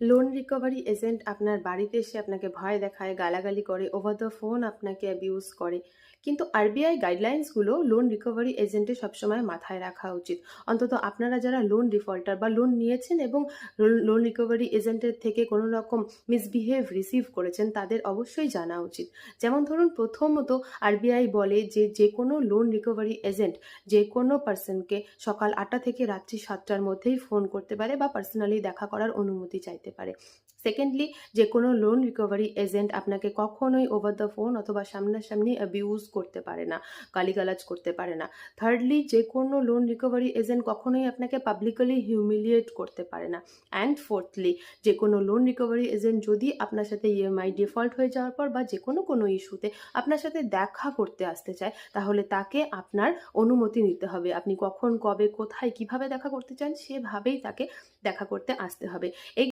Loan recovery agent আপনার বাড়িতে এসে আপনাকে ভয় দেখায়, গালাগালি করে, ওভার দ্য ফোন আপনাকে অ্যাবিউজ করে। কিন্তু আরবিআই গাইডলাইন্সগুলো লোন রিকভারি এজেন্টের সবসময় মাথায় রাখা উচিত। অন্তত আপনারা যারা লোন ডিফল্টার বা লোন নিয়েছেন এবং লোন রিকভারি এজেন্টের থেকে কোনো রকম মিসবিহেভ রিসিভ করেছেন, তাদের অবশ্যই জানা উচিত। যেমন ধরুন, প্রথমত আরবিআই বলে যে যেকোনো লোন রিকভারি এজেন্ট যেকোনো পার্সনকে সকাল ৮টা থেকে রাত্রি ৭টার মধ্যেই ফোন করতে পারে বা পার্সোনালি দেখা করার অনুমতি চাইতে পারে। সেকেন্ডলি, যেকোনো লোন রিকভারি এজেন্ট আপনাকে কখনোই ওভার দ্য ফোন অথবা সামনাসামনি অ্যাবিউজ করতে পারে না, গালিগালাজ করতে পারে না। থার্ডলি, যেকোনো লোন রিকভারি এজেন্ট কখনোই আপনাকে পাবলিকলি হিউমিলিয়েট করতে পারে না। অ্যান্ড ফোর্থলি, যেকোনো লোন রিকভারি এজেন্ট যদি আপনার সাথে ইএমআই ডিফল্ট হয়ে যাওয়ার পর বা কোনো ইস্যুতে আপনার সাথে দেখা করতে আসতে চায়, তাহলে তাকে আপনার অনুমতি নিতে হবে। আপনি কখন, কবে, কোথায়, কিভাবে দেখা করতে চান, সেভাবেই তাকে দেখা করতে আসতে হবে। এই